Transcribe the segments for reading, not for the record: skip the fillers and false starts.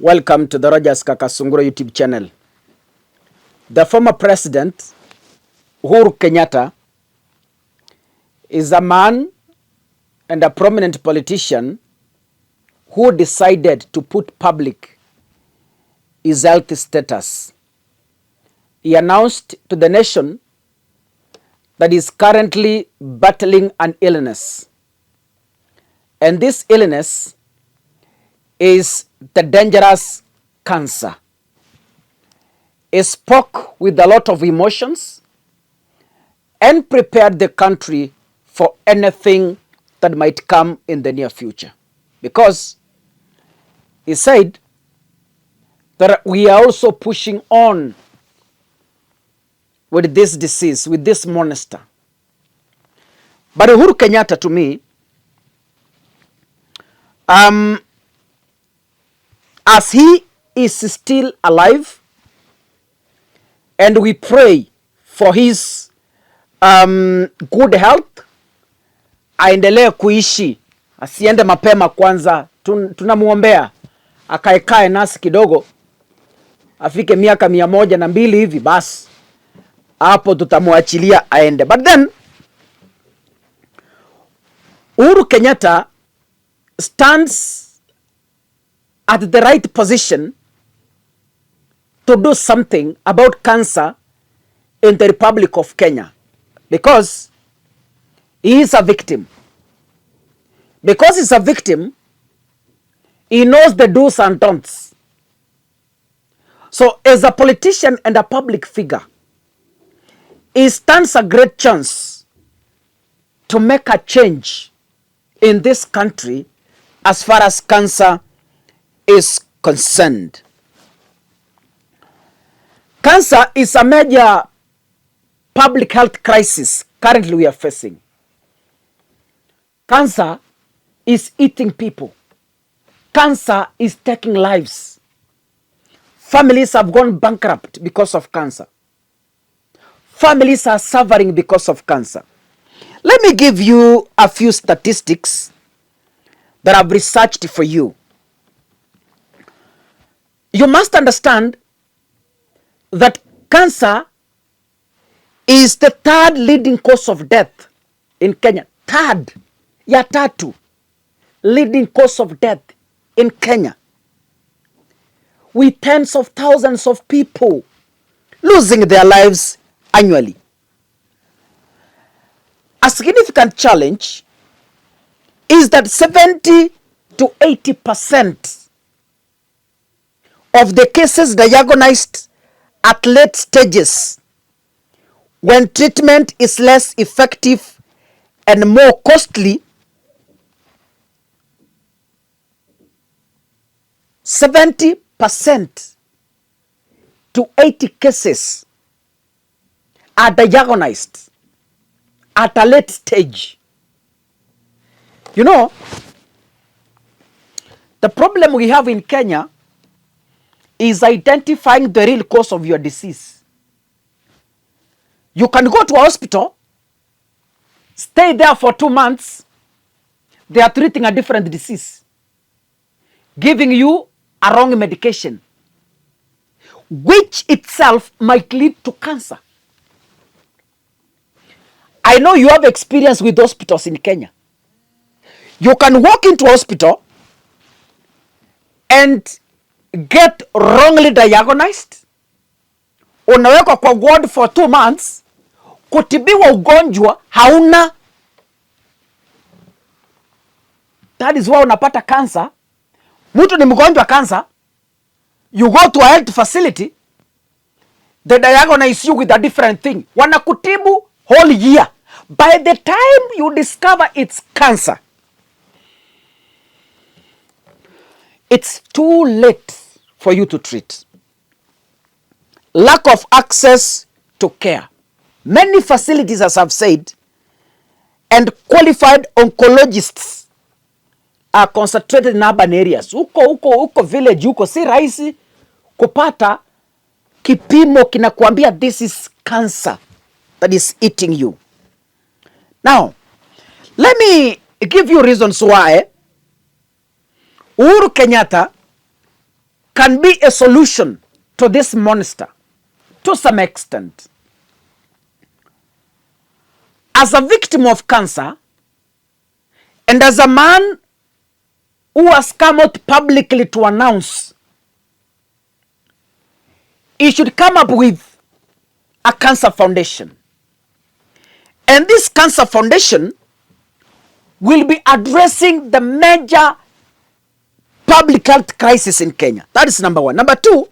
Welcome to the Rogers Kakasunguro YouTube channel. The former president, Uhuru Kenyatta, is a man and a prominent politician who decided to put public his health status. He announced to the nation that he is currently battling an illness. And this illness is the dangerous cancer. He spoke with a lot of emotions and prepared the country for anything that might come in the near future. Because he said that we are also pushing on with this disease, with this monster. But Uhuru Kenyatta, to me, as he is still alive, and we pray for his good health, aendelee kuishi, asiende mapema kwanza. Tunamuombea akaekae nasi kidogo, afike miaka 102 hivi, basi hapo tutamuachilia aende. But then Uhuru Kenyatta stands at the right position to do something about cancer in the Republic of Kenya, because he is a victim. Because he's a victim, he knows the do's and don'ts. So as a politician and a public figure, he stands a great chance to make a change in this country as far as cancer is concerned. Cancer is a major public health crisis currently we are facing. Cancer is eating people. Cancer is taking lives. Families have gone bankrupt because of cancer. Families are suffering because of cancer. Let me give you a few statistics that I've researched for you. You must understand that cancer is the third leading cause of death in Kenya. Third, ya tatu, leading cause of death in Kenya, with tens of thousands of people losing their lives annually. A significant challenge is that 70 to 80% of the cases diagnosed at late stages, when treatment is less effective and more costly, 70% to 80 cases are diagnosed at a late stage. You know, the problem we have in Kenya is identifying the real cause of your disease. You can go to a hospital, stay there for 2 months, they are treating a different disease, giving you a wrong medication, which itself might lead to cancer. I know you have experience with hospitals in Kenya. You can walk into a hospital and get wrongly diagnosed, unawekwa kwa ward for 2 months, kutibiwa ugonjwa hauna. That is why unapata cancer. Mtu ni mgonjwa cancer, you go to a health facility, they diagnose you with a different thing. Wanakutibu whole year. By the time you discover it's cancer, it's too late for you to treat. Lack of access to care. Many facilities, as I've said, and qualified oncologists are concentrated in urban areas. Uko village, uko si rahisi kupata kipimo kinakuambia this is cancer that is eating you. Now, let me give you reasons why Uhuru Kenyatta can be a solution to this monster to some extent. As a victim of cancer, and as a man who has come out publicly to announce he should come up with a cancer foundation. And this cancer foundation will be addressing the major public health crisis in Kenya. That is number one. Number two,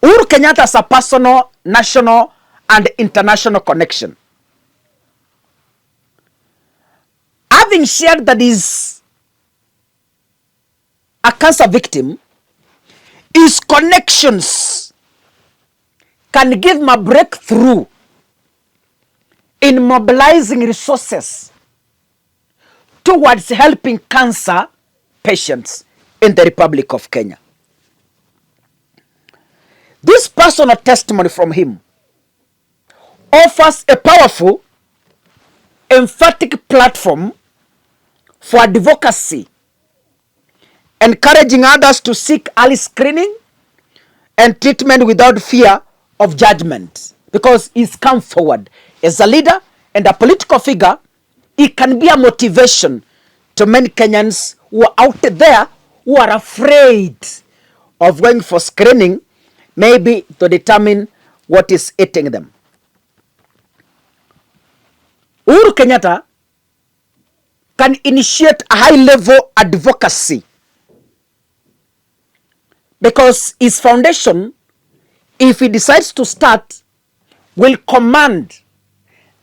Uhuru Kenyatta has a personal, national, and international connection. Having shared that he's a cancer victim, his connections can give him a breakthrough in mobilizing resources towards helping cancer patients in the Republic of Kenya. This personal testimony from him offers a powerful, emphatic platform for advocacy, encouraging others to seek early screening and treatment without fear of judgment. Because he's come forward as a leader and a political figure, he can be a motivation to many Kenyans who are out there who are afraid of going for screening, maybe to determine what is eating them. Uhuru Kenyatta can initiate a high-level advocacy because his foundation, if he decides to start, will command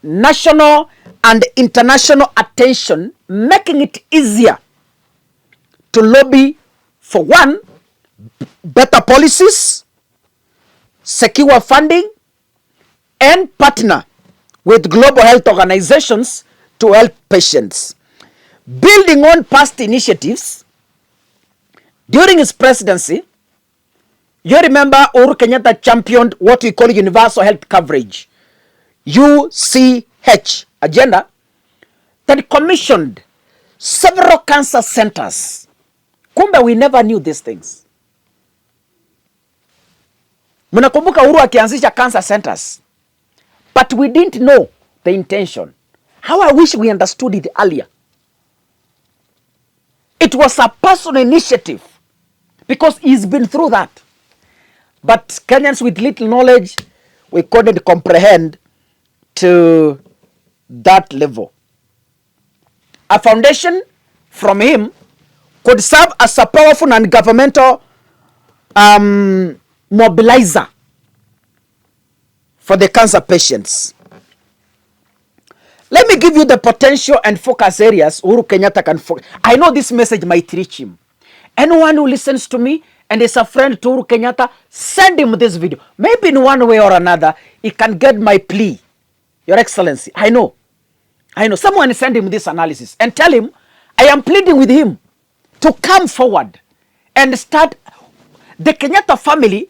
national and international attention, making it easier to lobby for one, better policies, secure funding, and partner with global health organizations to help patients. Building on past initiatives, during his presidency, you remember Uhuru Kenyatta championed what we call universal health coverage, UCH agenda, that commissioned several cancer centers. Kumbe we never knew these things. Mnakumbuka Uhuru akianzisha cancer centers, but we didn't know the intention. How I wish we understood it earlier. It was a personal initiative because he's been through that. But Kenyans with little knowledge, we couldn't comprehend to that level. A foundation from him could serve as a powerful non-governmental mobilizer for the cancer patients. Let me give you the potential and focus areas Uhuru Kenyatta can focus. I know this message might reach him. Anyone who listens to me and is a friend to Uhuru Kenyatta, send him this video. Maybe in one way or another, he can get my plea. Your Excellency, I know. Someone send him this analysis and tell him I am pleading with him to come forward and start. The Kenyatta family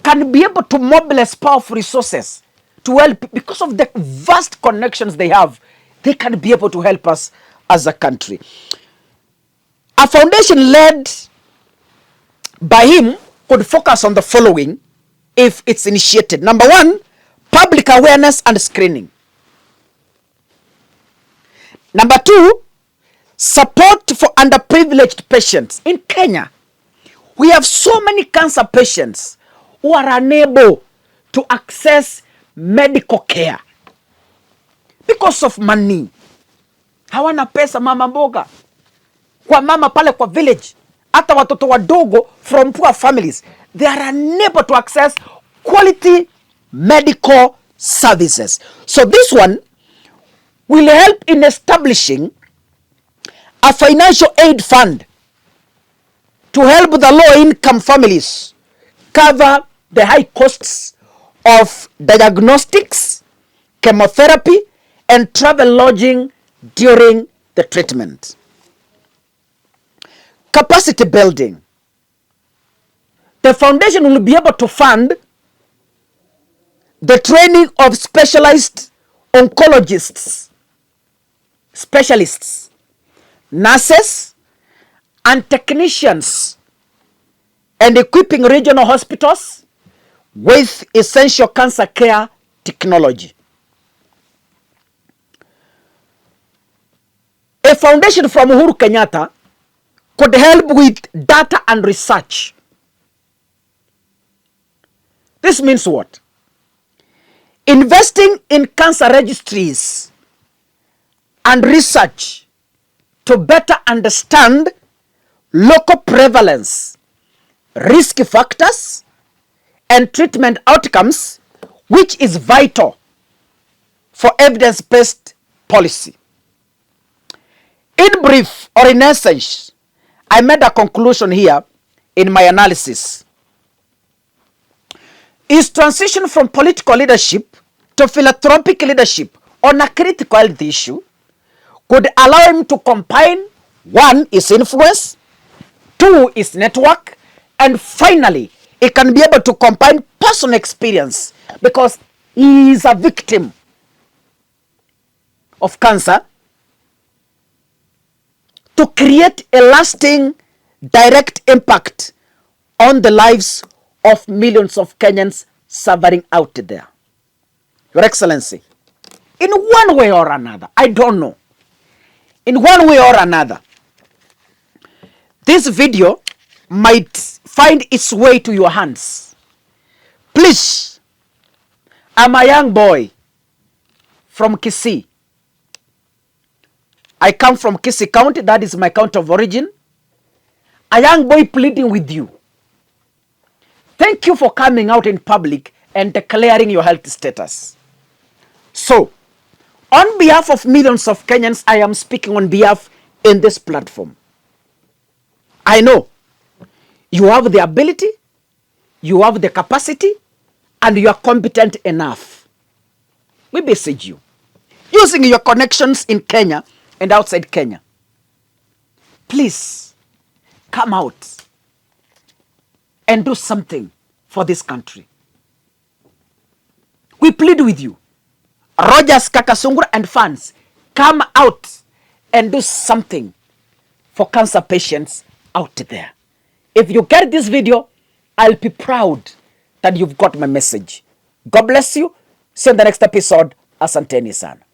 can be able to mobilize powerful resources to help because of the vast connections they have. They can be able to help us as a country. A foundation led by him could focus on the following if it's initiated. Number one, public awareness and screening. Number two, support for underprivileged patients. In Kenya, we have so many cancer patients who are unable to access medical care because of money. Hawana pesa mama mboga. Kwa mama pale kwa village, hata watoto wadogo from poor families, they are unable to access quality medical services. So this one will help in establishing a financial aid fund to help the low-income families cover the high costs of diagnostics, chemotherapy, and travel lodging during the treatment. Capacity building. The foundation will be able to fund the training of specialized oncologists, specialists, nurses, and technicians and equipping regional hospitals with essential cancer care technology. A foundation from Uhuru Kenyatta could help with data and research. This means what? Investing in cancer registries and research to better understand local prevalence, risk factors, and treatment outcomes, which is vital for evidence-based policy. In brief, or in essence, I made a conclusion here in my analysis. Is transition from political leadership to philanthropic leadership on a critical health issue could allow him to combine, one, his influence, two, his network, and finally, he can be able to combine personal experience because he is a victim of cancer to create a lasting direct impact on the lives of millions of Kenyans suffering out there. Your Excellency, in one way or another, I don't know, in one way or another, this video might find its way to your hands. Please, I'm a young boy from Kisii. I come from Kisii County, that is my county of origin. A young boy pleading with you. Thank you for coming out in public and declaring your health status. So, on behalf of millions of Kenyans, I am speaking on behalf in this platform. I know you have the ability, you have the capacity, and you are competent enough. We beseech you, using your connections in Kenya and outside Kenya, please come out and do something for this country. We plead with you. Rogers, Kakasungura, and fans, come out and do something for cancer patients out there. If you get this video, I'll be proud that you've got my message. God bless you. See you in the next episode. Asanteni sana.